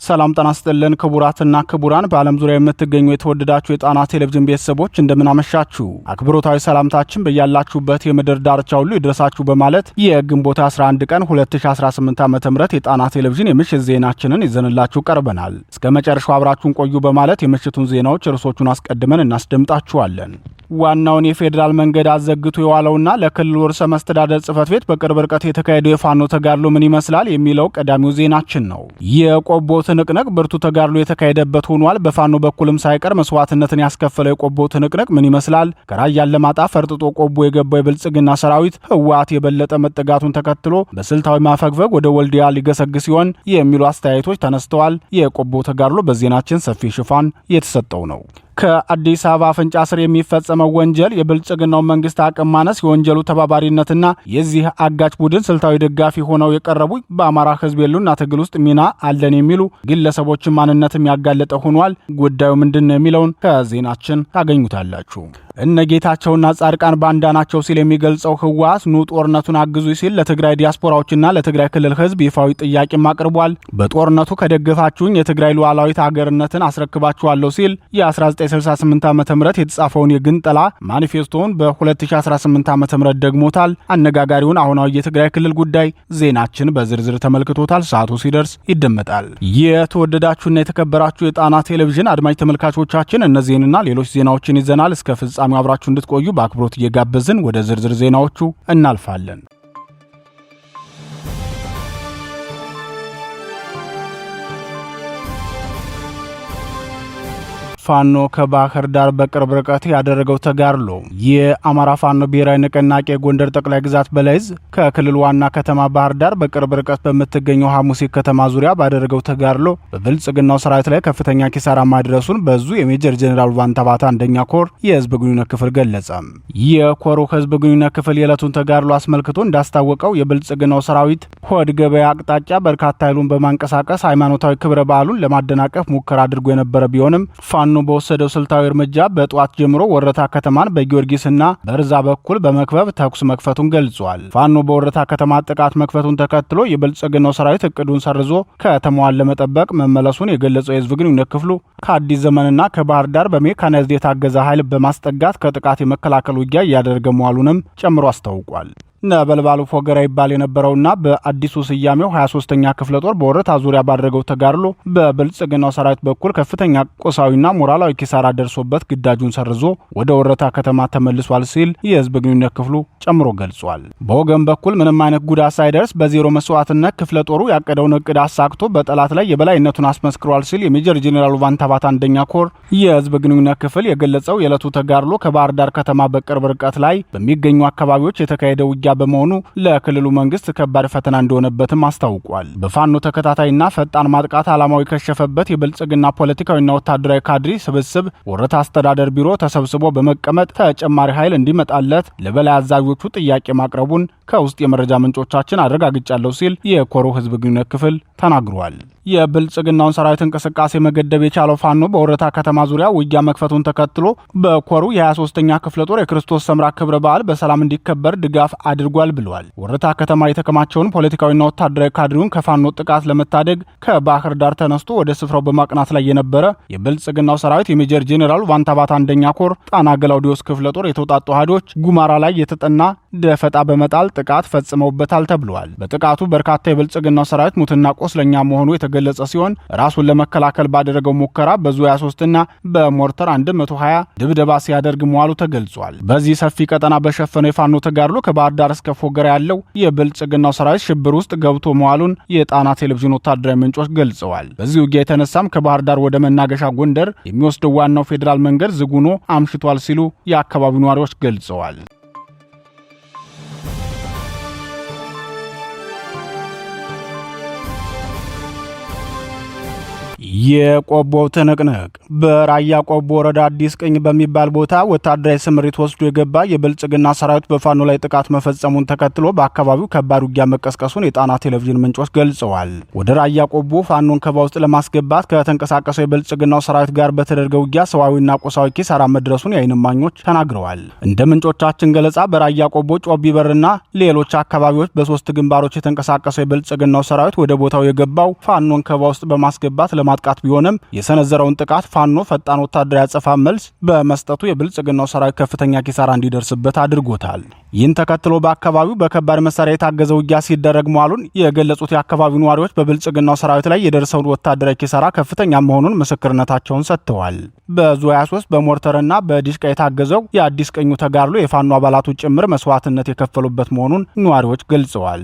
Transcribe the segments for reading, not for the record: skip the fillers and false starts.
ሰላም ጤና ይስጥልን ክቡራትና ክቡራን በዓለም ዙሪያ የምትገኙ የተወደዳችሁ የጣና ቴሌቪዥን ቤተሰቦች እንደምን አመሻችሁ። አክብሮታዊ ሰላምታችን በያላችሁበት የምድር ዳርቻ ሁሉ ይድረሳችሁ በማለት የግንቦት 11 ቀን 2018 ዓ.ም የጣና ቴሌቪዥን የምሽት ዜናችንን ይዘንላችሁ ቀርበናል። እስከ መጨረሻው አብራችሁን ቆዩ በማለት የምሽቱን ዜናዎች ርዕሶቹን አስቀድመን እናስደምጣችኋለን። ዋናውን የፌዴራል መንገድ አዘግቶ የዋለውና ለክልሉ ርዕሰ መስተዳድር ጽሕፈት ቤት በቅርብ ርቀት የተካሄደው የፋኖ ተጋድሎ ምን ይመስላል የሚለው ቀዳሚው ዜናችን ነው። የቆቦ ትንቅንቅ ብርቱ ተጋድሎ የተካሄደበት ሆኗል። በፋኖ በኩልም ሳይቀር መስዋዕትነትን ያስከፈለው የቆቦ ትንቅንቅ ምን ይመስላል? ከራያ አላማጣ ፈርጥጦ ቆቦ የገባው የብልጽግና ሰራዊት ህወሓት የበለጠ መጠጋቱን ተከትሎ በስልታዊ ማፈግፈግ ወደ ወልዲያ ሊገሰግስ ሲሆን የሚሉ አስተያየቶች ተነስተዋል። የቆቦ ተጋድሎ በዜናችን ሰፊ ሽፋን የተሰጠው ነው። ከአዲስ አበባ አፍንጫ ስር የሚፈጸመው ወንጀል የብልጽግናው መንግስት አቅም ማነስ፣ የወንጀሉ ተባባሪነትና የዚህ አጋጭ ቡድን ስልታዊ ደጋፊ ሆነው የቀረቡ በአማራ ህዝብ የሉና ትግል ውስጥ ሚና አለን የሚሉ ግለሰቦችን ማንነትም ያጋለጠ ሆኗል። ጉዳዩ ምንድን ነው የሚለውን ከዜናችን ታገኙታላችሁ። እነ ጌታቸውና ጻድቃን ባንዳ ናቸው ሲል የሚገልጸው ህወሓት ኑ ጦርነቱን አግዙ ሲል ለትግራይ ዲያስፖራዎችና ለትግራይ ክልል ህዝብ ይፋዊ ጥያቄም አቅርቧል። በጦርነቱ ከደገፋችሁኝ የትግራይ ሉዓላዊት ሀገርነትን አስረክባችኋለሁ ሲል የ1968 ዓ.ም የተጻፈውን የግንጠላ ማኒፌስቶውን በ2018 ዓ.ም ደግሞታል። አነጋጋሪውን አሁናዊ የትግራይ ክልል ጉዳይ ዜናችን በዝርዝር ተመልክቶታል። ሰዓቱ ሲደርስ ይደመጣል። የተወደዳችሁና የተከበራችሁ የጣና ቴሌቪዥን አድማጭ ተመልካቾቻችን እነዚህንና ሌሎች ዜናዎችን ይዘናል። እስከ ፍጻሜው አብራችሁ እንድትቆዩ በአክብሮት እየጋበዝን ወደ ዝርዝር ዜናዎቹ እናልፋለን። ፋኖ ከባህር ዳር በቅርብ ርቀት ያደረገው ተጋድሎ። የአማራ ፋኖ ብሔራዊ ንቅናቄ ጎንደር ጠቅላይ ግዛት በላይዝ ከክልል ዋና ከተማ ባህር ዳር በቅርብ ርቀት በምትገኘው ሐሙሲት ከተማ ዙሪያ ባደረገው ተጋድሎ በብልጽግናው ሰራዊት ላይ ከፍተኛ ኪሳራ ማድረሱን በዙ የሜጀር ጀነራል ዋንታባታ አንደኛ ኮር የህዝብ ግንኙነት ክፍል ገለጸ። የኮሩ ህዝብ ግንኙነት ክፍል የዕለቱን ተጋድሎ አስመልክቶ እንዳስታወቀው የብልጽግናው ሰራዊት ሆድ ገበያ አቅጣጫ በርካታ ኃይሉን በማንቀሳቀስ ሃይማኖታዊ ክብረ በዓሉን ለማደናቀፍ ሙከራ አድርጎ የነበረ ቢሆንም ፋኖ በወሰደው ስልታዊ እርምጃ በጧት ጀምሮ ወረታ ከተማን በጊዮርጊስና በርዛ በኩል በመክበብ ተኩስ መክፈቱን ገልጿል። ፋኖ በወረታ ከተማ ጥቃት መክፈቱን ተከትሎ የብልጽግናው ሰራዊት እቅዱን ሰርዞ ከተማዋን ለመጠበቅ መመለሱን የገለጸው የህዝብ ግንኙነት ክፍሉ ከአዲስ ዘመንና ከባህር ዳር በሜካናይዝድ የታገዘ ኃይል በማስጠጋት ከጥቃት የመከላከል ውጊያ እያደረገ መዋሉንም ጨምሮ አስታውቋል። ነበልባሉ ፎገራ ይባል የነበረውና በአዲሱ ስያሜው 23ኛ ክፍለ ጦር በወረታ ዙሪያ ባደረገው ተጋድሎ በብልጽግናው ሰራዊት በኩል ከፍተኛ ቁሳዊና ሞራላዊ ኪሳራ ደርሶበት ግዳጁን ሰርዞ ወደ ወረታ ከተማ ተመልሷል ሲል የህዝብ ግንኙነት ክፍሉ ጨምሮ ገልጿል። በወገን በኩል ምንም አይነት ጉዳት ሳይደርስ በዜሮ መስዋዕትነት ክፍለ ጦሩ ያቀደውን እቅድ አሳክቶ በጠላት ላይ የበላይነቱን አስመስክሯል ሲል የሜጀር ጄኔራል ዋንታባት አንደኛ ኮር የህዝብ ግንኙነት ክፍል የገለጸው የዕለቱ ተጋድሎ ከባህር ዳር ከተማ በቅርብ ርቀት ላይ በሚገኙ አካባቢዎች የተካሄደ ውጊያ በመሆኑ ለክልሉ መንግስት ከባድ ፈተና እንደሆነበትም አስታውቋል። በፋኖ ተከታታይና ፈጣን ማጥቃት ዓላማው የከሸፈበት የብልጽግና ፖለቲካዊና ወታደራዊ ካድሪ ስብስብ ወረታ አስተዳደር ቢሮ ተሰብስቦ በመቀመጥ ተጨማሪ ኃይል እንዲመጣለት ለበላይ አዛዦቹ ጥያቄ ማቅረቡን ከውስጥ የመረጃ ምንጮቻችን አረጋግጫለሁ ሲል የኮሮ ህዝብ ግንኙነት ክፍል ተናግሯል። የብልጽግናውን ሰራዊት እንቅስቃሴ መገደብ የቻለው ፋኖ በወረታ ከተማ ዙሪያ ውጊያ መክፈቱን ተከትሎ በኮሩ የ23ኛ ክፍለ ጦር የክርስቶስ ሰምራ ክብረ በዓል በሰላም እንዲከበር ድጋፍ አድርጓል ብሏል። ወረታ ከተማ የተከማቸውን ፖለቲካዊና ወታደራዊ ካድሪውን ከፋኖ ጥቃት ለመታደግ ከባህር ዳር ተነስቶ ወደ ስፍራው በማቅናት ላይ የነበረ የብልጽግናው ሰራዊት የሜጀር ጄኔራል ዋንታባት አንደኛ ኮር ጣና ገላውዲዮስ ክፍለ ጦር የተውጣጡ ኃይሎች ጉማራ ላይ የተጠና ደፈጣ በመጣል ጥቃት ፈጽመውበታል ተብሏል። በጥቃቱ በርካታ የብልጽግናው ሰራዊት ሙትና ቆስለኛ መሆኑ የተገለጸ ሲሆን ራሱን ለመከላከል ባደረገው ሙከራ በዙ 23ና በሞርተር 120 ድብደባ ሲያደርግ መዋሉ ተገልጿል። በዚህ ሰፊ ቀጠና በሸፈነው የፋኖ ተጋድሎ ከባህር ዳር እስከ ፎገራ ያለው የብልጽግናው ሰራዊት ሽብር ውስጥ ገብቶ መዋሉን የጣና ቴሌቪዥን ወታደራዊ ምንጮች ገልጸዋል። በዚህ ውጊያ የተነሳም ከባህር ዳር ወደ መናገሻ ጎንደር የሚወስደው ዋናው ፌዴራል መንገድ ዝግ ሆኖ አምሽቷል ሲሉ የአካባቢው ነዋሪዎች ገልጸዋል። የቆቦው ትንቅንቅ በራያ ቆቦ ወረዳ አዲስ ቅኝ በሚባል ቦታ ወታደራዊ ስምሪት ወስዶ የገባ የብልጽግና ሰራዊት በፋኖ ላይ ጥቃት መፈጸሙን ተከትሎ በአካባቢው ከባድ ውጊያ መቀስቀሱን የጣና ቴሌቪዥን ምንጮች ገልጸዋል። ወደ ራያ ቆቦ ፋኖን ከበባ ውስጥ ለማስገባት ከተንቀሳቀሰው የብልጽግናው ሰራዊት ጋር በተደረገው ውጊያ ሰዋዊና ቁሳዊ ኪሳራ መድረሱን የዓይን እማኞች ተናግረዋል። እንደ ምንጮቻችን ገለጻ በራያ ቆቦ ጮቢ በርና ሌሎች አካባቢዎች በሶስት ግንባሮች የተንቀሳቀሰው የብልጽግናው ሰራዊት ወደ ቦታው የገባው ፋኖን ከበባ ውስጥ በማስገባት ለማጥቃት ቢሆንም የሰነዘረውን ጥቃት ፋኖ ፈጣን ወታደራዊ አጸፋ መልስ በመስጠቱ የብልጽግናው ሰራዊት ከፍተኛ ኪሳራ እንዲደርስበት አድርጎታል። ይህን ተከትሎ በአካባቢው በከባድ መሳሪያ የታገዘ ውጊያ ሲደረግ መዋሉን የገለጹት የአካባቢው ነዋሪዎች በብልጽግናው ሰራዊት ላይ የደረሰውን ወታደራዊ ኪሳራ ከፍተኛ መሆኑን ምስክርነታቸውን ሰጥተዋል። በዙ 23 በሞርተርና በዲሽቃ የታገዘው የአዲስ ቀኙ ተጋድሎ የፋኖ አባላቱ ጭምር መስዋዕትነት የከፈሉበት መሆኑን ነዋሪዎች ገልጸዋል።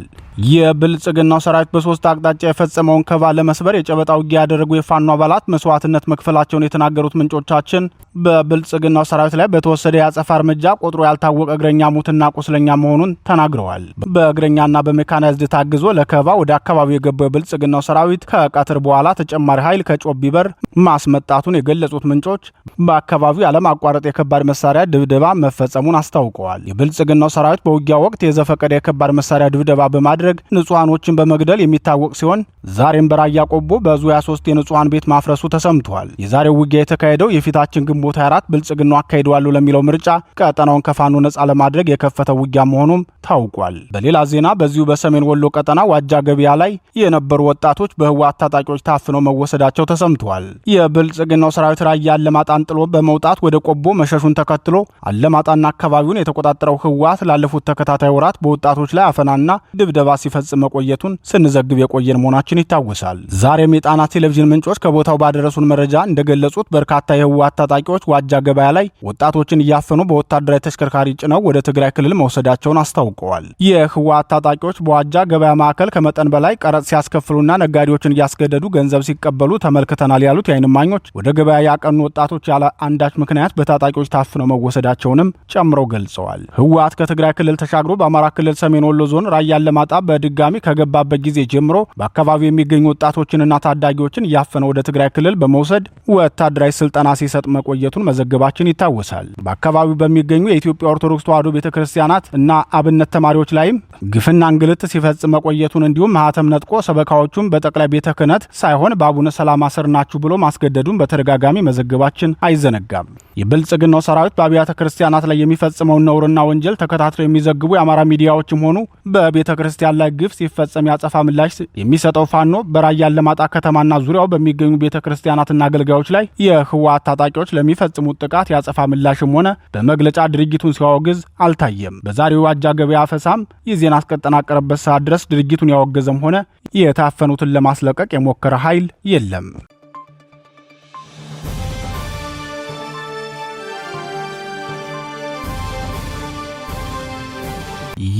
የብልጽግናው ሰራዊት በሶስት አቅጣጫ የፈጸመውን ከበባ ለመስበር የጨበጣ ውጊያ ያደረጉ የፋኖ አባላት መስዋዕትነት መክፈላቸውን የተናገሩት ምንጮቻችን በብልጽግናው ሰራዊት ላይ በተወሰደ የአጸፋ እርምጃ ቁጥሩ ያልታወቀ እግረኛ ሙትና ቁስለኛ መሆኑን ተናግረዋል። በእግረኛና በሜካናይዝድ ታግዞ ለከበባ ወደ አካባቢው የገባው የብልጽግናው ሰራዊት ከቀትር በኋላ ተጨማሪ ኃይል ከጮቢ በር ማስመጣቱን የገለጹት ምንጮች በአካባቢው ያለማቋረጥ የከባድ መሳሪያ ድብደባ መፈጸሙን አስታውቀዋል። የብልጽግናው ሰራዊት በውጊያ ወቅት የዘፈቀደ የከባድ መሳሪያ ድብደባ በማድረግ ንጹሃኖችን በመግደል የሚታወቅ ሲሆን ዛሬም በራያ ቆቦ በዙ 23 የንጹሃን ቤት ማፍረሱ ተሰምቷል። የዛሬው ውጊያ የተካሄደው የፊታችን ግንቦት 24 ብልጽግናው አካሂደዋል ለሚለው ምርጫ ቀጠናውን ከፋኖ ነጻ ለማድረግ የከፈተው ውጊያ መሆኑም ታውቋል። በሌላ ዜና በዚሁ በሰሜን ወሎ ቀጠና ዋጃ ገበያ ላይ የነበሩ ወጣቶች በህወሓት ታጣቂዎች ታፍነው መወሰዳቸው ተሰምቷል። የብልጽግናው ሰራዊት ራያ አለማጣን ጥሎ በመውጣት ወደ ቆቦ መሸሹን ተከትሎ አለማጣና አካባቢውን የተቆጣጠረው ህወሓት ላለፉት ተከታታይ ወራት በወጣቶች ላይ አፈናና ድብደባ ሲፈጽም መቆየቱን ስንዘግብ የቆየን መሆናችን ይታወሳል። ዛሬም የጣና ቴሌቪዥን ምንጮች ከቦታው ባደረሱን መረጃ እንደገለጹት በርካታ የህወሓት ታጣቂዎች ዋጃ ገበያ ላይ ወጣቶችን እያፈኑ በወታደራዊ ተሽከርካሪ ጭነው ወደ ትግራይ ክልል መውሰዳቸውን አስታውቀዋል። የህወሓት ታጣቂዎች በዋጃ ገበያ ማዕከል ከመጠን በላይ ቀረጥ ሲያስከፍሉና ነጋዴዎችን እያስገደዱ ገንዘብ ሲቀበሉ ተመልክተናል ያሉት የዓይን እማኞች ወደ ገበያ ያቀኑ ወጣቶች ያለ አንዳች ምክንያት በታጣቂዎች ታፍነው መወሰዳቸውንም ጨምረው ገልጸዋል። ህወሓት ከትግራይ ክልል ተሻግሮ በአማራ ክልል ሰሜን ወሎ ዞን ራያ አለማጣ በድጋሚ ከገባበት ጊዜ ጀምሮ በአካባቢው የሚገኙ ወጣቶችንና ታዳጊዎችን እያፈነ ወደ ትግራይ ክልል በመውሰድ ወታደራዊ ስልጠና ሲሰጥ መቆየቱን መዘገባችን ይታወሳል። በአካባቢው በሚገኙ የኢትዮጵያ ኦርቶዶክስ ተዋሕዶ ቤተክርስቲያናት እና አብነት ተማሪዎች ላይም ግፍና እንግልት ሲፈጽም መቆየቱን እንዲሁም ማህተም ነጥቆ ሰበካዎቹን በጠቅላይ ቤተ ክህነት ሳይሆን በአቡነ ሰላማ ስር ናችሁ ብሎ ማስገደዱን በተደጋጋሚ መዘገባችን አይዘነጋም። የብልጽግናው ሰራዊት በአብያተ ክርስቲያናት ላይ የሚፈጽመውን ነውርና ወንጀል ተከታትለው የሚዘግቡ የአማራ ሚዲያዎችም ሆኑ በቤተ ክርስቲያን ላይ ግፍ ሲፈጸም ያጸፋ ምላሽ የሚሰጠው ፋኖ በራያ አላማጣ ከተማና ዙሪያው በሚገኙ ቤተ ክርስቲያናትና አገልጋዮች ላይ የህወሓት ታጣቂዎች ለሚፈጽሙት ጥቃት ያጸፋ ምላሽም ሆነ በመግለጫ ድርጊቱን ሲያወግዝ አልታየም። በዛሬው ዋጃ ገበያ አፈሳም የዜና እስከተጠናቀረበት ሰዓት ድረስ ድርጊቱን ያወገዘም ሆነ የታፈኑትን ለማስለቀቅ የሞከረ ኃይል የለም።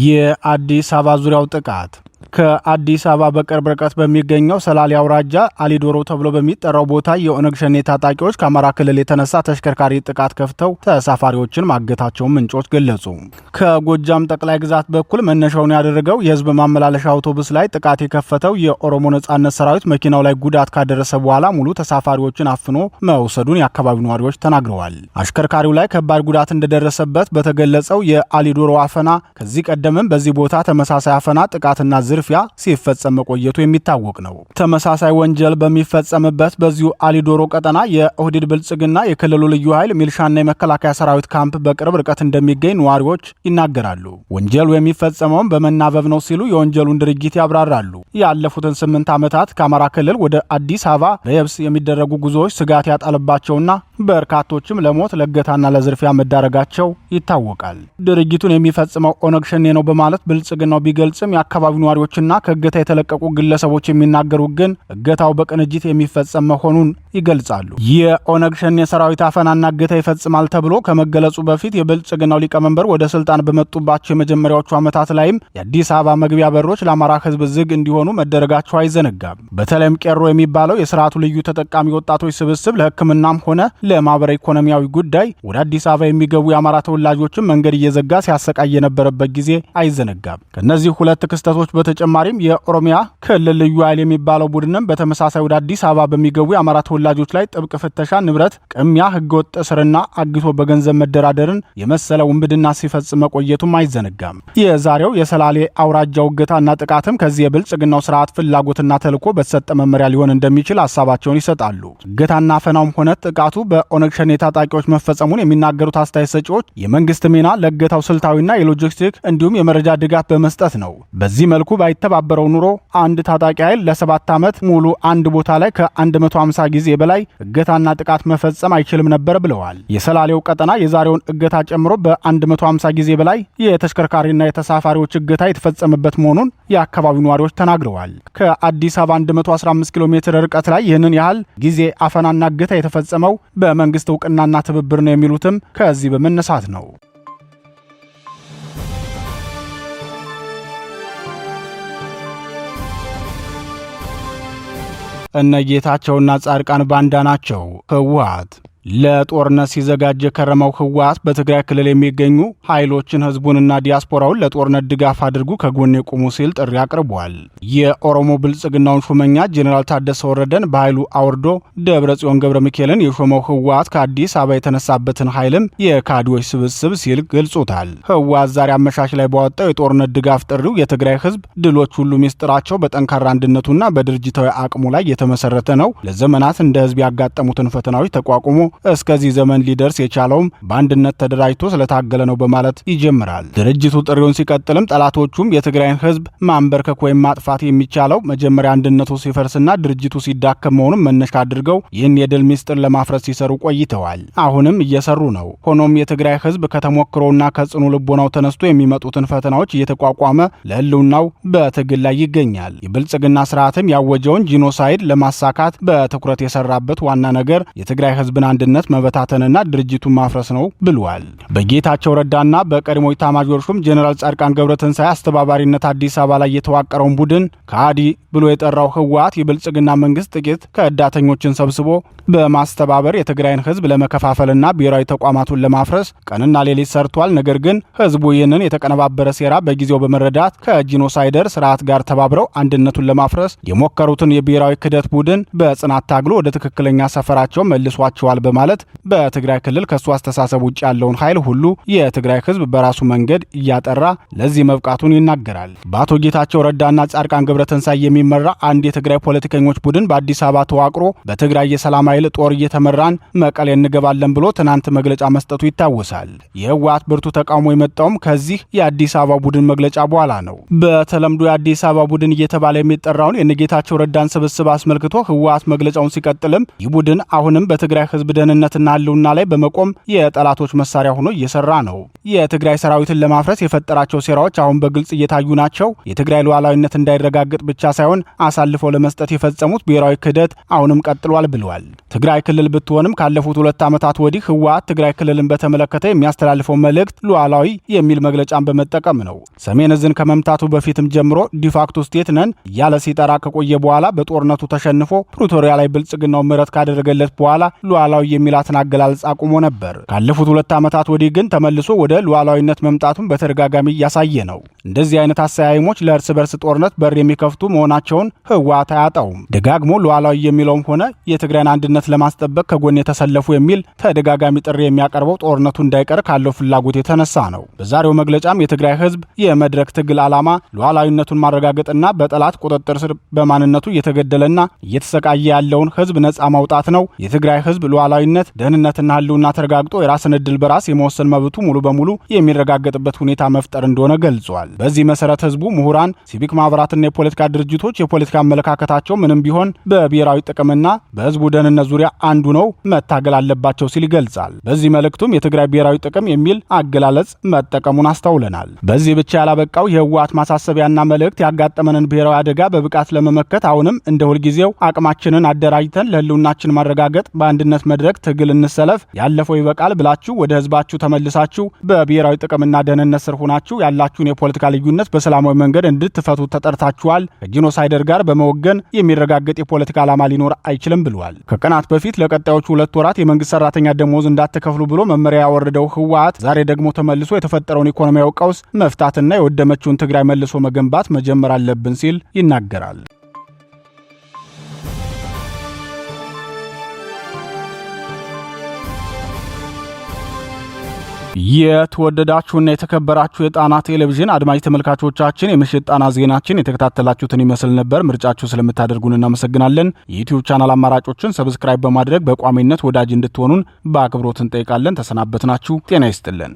የአዲስ አበባ ዙሪያው ጥቃት ከአዲስ አበባ በቅርብ ርቀት በሚገኘው ሰላሌ አውራጃ አሊዶሮ ተብሎ በሚጠራው ቦታ የኦነግ ሸኔ ታጣቂዎች ከአማራ ክልል የተነሳ ተሽከርካሪ ጥቃት ከፍተው ተሳፋሪዎችን ማገታቸውን ምንጮች ገለጹ። ከጎጃም ጠቅላይ ግዛት በኩል መነሻውን ያደረገው የህዝብ ማመላለሻ አውቶቡስ ላይ ጥቃት የከፈተው የኦሮሞ ነጻነት ሰራዊት መኪናው ላይ ጉዳት ካደረሰ በኋላ ሙሉ ተሳፋሪዎችን አፍኖ መውሰዱን የአካባቢው ነዋሪዎች ተናግረዋል። አሽከርካሪው ላይ ከባድ ጉዳት እንደደረሰበት በተገለጸው የአሊዶሮ አፈና ከዚህ ቀደምም በዚህ ቦታ ተመሳሳይ አፈና ጥቃትና ዝርፊያ ሲፈጸም መቆየቱ የሚታወቅ ነው። ተመሳሳይ ወንጀል በሚፈጸምበት በዚሁ አሊዶሮ ቀጠና የኦህዴድ ብልጽግና የክልሉ ልዩ ኃይል ሚልሻና የመከላከያ ሰራዊት ካምፕ በቅርብ ርቀት እንደሚገኝ ነዋሪዎች ይናገራሉ። ወንጀሉ የሚፈጸመውም በመናበብ ነው ሲሉ የወንጀሉን ድርጊት ያብራራሉ። ያለፉትን 8 ዓመታት ከአማራ ክልል ወደ አዲስ አበባ በየብስ የሚደረጉ ጉዞዎች ስጋት ያጣለባቸውና በርካቶችም ለሞት ለእገታና ለዝርፊያ መዳረጋቸው ይታወቃል። ድርጊቱን የሚፈጽመው ኦነግ ሸኔ ነው በማለት ብልጽግናው ቢገልጽም የአካባቢው ነዋሪዎችና ከእገታ የተለቀቁ ግለሰቦች የሚናገሩት ግን እገታው በቅንጅት የሚፈጸም መሆኑን ይገልጻሉ። የኦነግ ሸኔ ሰራዊት አፈናና እገታ ይፈጽማል ተብሎ ከመገለጹ በፊት የብልጽግናው ሊቀመንበር ወደ ስልጣን በመጡባቸው የመጀመሪያዎቹ ዓመታት ላይም የአዲስ አበባ መግቢያ በሮች ለአማራ ሕዝብ ዝግ እንዲሆኑ መደረጋቸው አይዘነጋም። በተለይም ቄሮ የሚባለው የስርዓቱ ልዩ ተጠቃሚ ወጣቶች ስብስብ ለሕክምናም ሆነ ለማህበራዊ ኢኮኖሚያዊ ጉዳይ ወደ አዲስ አበባ የሚገቡ የአማራ ተወላጆችን መንገድ እየዘጋ ሲያሰቃይ የነበረበት ጊዜ አይዘነጋም። ከነዚህ ሁለት ክስተቶች በተጨማሪም የኦሮሚያ ክልል ልዩ ኃይል የሚባለው ቡድንም በተመሳሳይ ወደ አዲስ አበባ በሚገቡ የአማራ ተወላጆች ላይ ጥብቅ ፍተሻ፣ ንብረት ቅሚያ፣ ህገወጥ እስርና አግቶ በገንዘብ መደራደርን የመሰለ ውንብድና ሲፈጽም መቆየቱም አይዘነጋም። የዛሬው የሰላሌ አውራጃው እገታና ጥቃትም ከዚህ የብልጽግናው ስርዓት ፍላጎትና ተልዕኮ በተሰጠ መመሪያ ሊሆን እንደሚችል ሀሳባቸውን ይሰጣሉ። እገታና አፈናውም ሆነ ጥቃቱ በኦነግ ሸኔ ታጣቂዎች መፈጸሙን የሚናገሩት አስተያየት ሰጪዎች የመንግስት ሚና ለእገታው ስልታዊና የሎጂስቲክ እንዲሁም የመረጃ ድጋፍ በመስጠት ነው። በዚህ መልኩ ባይተባበረው ኑሮ አንድ ታጣቂ ኃይል ለ7 ዓመት ሙሉ አንድ ቦታ ላይ ከ150 ጊዜ በላይ እገታና ጥቃት መፈጸም አይችልም ነበር ብለዋል። የሰላሌው ቀጠና የዛሬውን እገታ ጨምሮ በ150 ጊዜ በላይ የተሽከርካሪና የተሳፋሪዎች እገታ የተፈጸመበት መሆኑን የአካባቢው ነዋሪዎች ተናግረዋል። ከአዲስ አበባ 115 ኪሎ ሜትር ርቀት ላይ ይህንን ያህል ጊዜ አፈናና እገታ የተፈጸመው በመንግስት እውቅናና ትብብር ነው የሚሉትም ከዚህ በመነሳት ነው። እነ ጌታቸውና ጻድቃን ባንዳ ናቸው። ህወሓት ለጦርነት ሲዘጋጅ የከረመው ህወሓት በትግራይ ክልል የሚገኙ ኃይሎችን ህዝቡንና ዲያስፖራውን ለጦርነት ድጋፍ አድርጉ ከጎን የቆሙ ሲል ጥሪ አቅርቧል። የኦሮሞ ብልጽግናውን ሹመኛ ጄኔራል ታደሰ ወረደን በኃይሉ አውርዶ ደብረ ጽዮን ገብረ ሚካኤልን የሾመው ህወሓት ከአዲስ አበባ የተነሳበትን ኃይልም የካድዎች ስብስብ ሲል ገልጾታል። ህወሓት ዛሬ አመሻሽ ላይ ባወጣው የጦርነት ድጋፍ ጥሪው የትግራይ ህዝብ ድሎች ሁሉ ሚስጥራቸው በጠንካራ አንድነቱና በድርጅታዊ አቅሙ ላይ የተመሰረተ ነው። ለዘመናት እንደ ህዝብ ያጋጠሙትን ፈተናዎች ተቋቁሞ እስከዚህ ዘመን ሊደርስ የቻለውም በአንድነት ተደራጅቶ ስለታገለ ነው በማለት ይጀምራል። ድርጅቱ ጥሪውን ሲቀጥልም ጠላቶቹም የትግራይን ህዝብ ማንበርከክ ወይም ማጥፋት የሚቻለው መጀመሪያ አንድነቱ ሲፈርስና ድርጅቱ ሲዳከም መሆኑን መነሻ አድርገው ይህን የድል ሚስጥር ለማፍረስ ሲሰሩ ቆይተዋል። አሁንም እየሰሩ ነው። ሆኖም የትግራይ ህዝብ ከተሞክሮና ከጽኑ ልቦናው ተነስቶ የሚመጡትን ፈተናዎች እየተቋቋመ ለህልውናው በትግል ላይ ይገኛል። የብልጽግና ስርዓትም ያወጀውን ጂኖሳይድ ለማሳካት በትኩረት የሰራበት ዋና ነገር የትግራይ ህዝብን አንድነት መበታተንና ድርጅቱን ማፍረስ ነው ብሏል። በጌታቸው ረዳና በቀድሞ ኤታማዦር ሹም ጄኔራል ጻድቃን ገብረትንሳኤ አስተባባሪነት አዲስ አበባ ላይ የተዋቀረውን ቡድን ከሃዲ ብሎ የጠራው ህወሓት የብልጽግና መንግስት ጥቂት ከዕዳተኞችን ሰብስቦ በማስተባበር የትግራይን ህዝብ ለመከፋፈልና ብሔራዊ ተቋማቱን ለማፍረስ ቀንና ሌሊት ሰርቷል። ነገር ግን ህዝቡ ይህንን የተቀነባበረ ሴራ በጊዜው በመረዳት ከጂኖሳይደር ስርዓት ጋር ተባብረው አንድነቱን ለማፍረስ የሞከሩትን የብሔራዊ ክህደት ቡድን በጽናት ታግሎ ወደ ትክክለኛ ሰፈራቸው መልሷቸዋል በማለት በትግራይ ክልል ከሱ አስተሳሰብ ውጭ ያለውን ኃይል ሁሉ የትግራይ ህዝብ በራሱ መንገድ እያጠራ ለዚህ መብቃቱን ይናገራል። በአቶ ጌታቸው ረዳና ጻድቃን ገብረትንሳኤ የሚመራ አንድ የትግራይ ፖለቲከኞች ቡድን በአዲስ አበባ ተዋቅሮ በትግራይ የሰላም ኃይል ጦር እየተመራን መቀሌ እንገባለን ብሎ ትናንት መግለጫ መስጠቱ ይታወሳል። የህወሓት ብርቱ ተቃውሞ የመጣውም ከዚህ የአዲስ አበባ ቡድን መግለጫ በኋላ ነው። በተለምዶ የአዲስ አበባ ቡድን እየተባለ የሚጠራውን የጌታቸው ረዳን ስብስብ አስመልክቶ ህወሓት መግለጫውን ሲቀጥልም ይህ ቡድን አሁንም በትግራይ ህዝብ ደህንነትና ህልውና ላይ በመቆም የጠላቶች መሳሪያ ሆኖ እየሰራ ነው። የትግራይ ሰራዊትን ለማፍረስ የፈጠራቸው ሴራዎች አሁን በግልጽ እየታዩ ናቸው። የትግራይ ሉዓላዊነት እንዳይረጋገጥ ብቻ ሳይሆን አሳልፈው ለመስጠት የፈጸሙት ብሔራዊ ክህደት አሁንም ቀጥሏል ብለዋል። ትግራይ ክልል ብትሆንም ካለፉት 2 ዓመታት ወዲህ ህወሓት ትግራይ ክልልን በተመለከተ የሚያስተላልፈው መልእክት ሉዓላዊ የሚል መግለጫን በመጠቀም ነው። ሰሜን ዕዝን ከመምታቱ በፊትም ጀምሮ ዲፋክቶ ስቴት ነን እያለ ሲጠራ ከቆየ በኋላ በጦርነቱ ተሸንፎ ፕሪቶሪያ ላይ ብልጽግናው ምህረት ካደረገለት በኋላ ሉዓላዊ የሚላትን አገላለጽ አቁሞ ነበር። ካለፉት 2 ዓመታት ወዲህ ግን ተመልሶ ወደ ሉዓላዊነት መምጣቱን በተደጋጋሚ እያሳየ ነው። እንደዚህ አይነት አሰያይሞች ለእርስ በርስ ጦርነት በር የሚከፍቱ መሆናቸውን ህወሓት አያጣውም። ደጋግሞ ሉዓላዊ የሚለውም ሆነ የትግራይን አንድነት ለማስጠበቅ ከጎን የተሰለፉ የሚል ተደጋጋሚ ጥሪ የሚያቀርበው ጦርነቱ እንዳይቀር ካለው ፍላጎት የተነሳ ነው። በዛሬው መግለጫም የትግራይ ህዝብ የመድረክ ትግል ዓላማ ሉዓላዊነቱን ማረጋገጥና በጠላት ቁጥጥር ስር በማንነቱ እየተገደለና እየተሰቃየ ያለውን ህዝብ ነጻ ማውጣት ነው። የትግራይ ህዝብ ሉዓላዊነት፣ ደህንነትና ህልውና ተረጋግጦ የራስን ዕድል በራስ የመወሰን መብቱ ሙሉ በሙሉ የሚረጋገጥበት ሁኔታ መፍጠር እንደሆነ ገልጿል። በዚህ መሰረት ህዝቡ፣ ምሁራን፣ ሲቪክ ማህበራትና የፖለቲካ ድርጅቶች የፖለቲካ አመለካከታቸው ምንም ቢሆን በብሔራዊ ጥቅምና በህዝቡ ደህንነት ዙሪያ አንዱ ነው መታገል አለባቸው ሲል ይገልጻል። በዚህ መልእክቱም የትግራይ ብሔራዊ ጥቅም የሚል አገላለጽ መጠቀሙን አስተውለናል። በዚህ ብቻ ያላበቃው የህወሓት ማሳሰቢያና መልእክት ያጋጠመንን ብሔራዊ አደጋ በብቃት ለመመከት አሁንም እንደ ሁልጊዜው አቅማችንን አደራጅተን ለህልውናችን ማረጋገጥ በአንድነት መድረክ በማድረግ ትግል እንሰለፍ፣ ያለፈው ይበቃል ብላችሁ ወደ ህዝባችሁ ተመልሳችሁ በብሔራዊ ጥቅምና ደህንነት ስር ሆናችሁ ያላችሁን የፖለቲካ ልዩነት በሰላማዊ መንገድ እንድትፈቱ ተጠርታችኋል። ከጂኖሳይደር ጋር በመወገን የሚረጋገጥ የፖለቲካ ዓላማ ሊኖር አይችልም ብለዋል። ከቀናት በፊት ለቀጣዮቹ 2 ወራት የመንግስት ሰራተኛ ደሞዝ እንዳትከፍሉ ብሎ መመሪያ ያወረደው ህወሓት ዛሬ ደግሞ ተመልሶ የተፈጠረውን ኢኮኖሚያዊ ቀውስ መፍታትና የወደመችውን ትግራይ መልሶ መገንባት መጀመር አለብን ሲል ይናገራል። የተወደዳችሁና የተከበራችሁ የጣና ቴሌቪዥን አድማጭ ተመልካቾቻችን የምሽት ጣና ዜናችን የተከታተላችሁትን ይመስል ነበር። ምርጫችሁ ስለምታደርጉን እናመሰግናለን። የዩቲዩብ ቻናል አማራጮችን ሰብስክራይብ በማድረግ በቋሚነት ወዳጅ እንድትሆኑን በአክብሮት እንጠይቃለን። ተሰናበትናችሁ። ጤና ይስጥልን።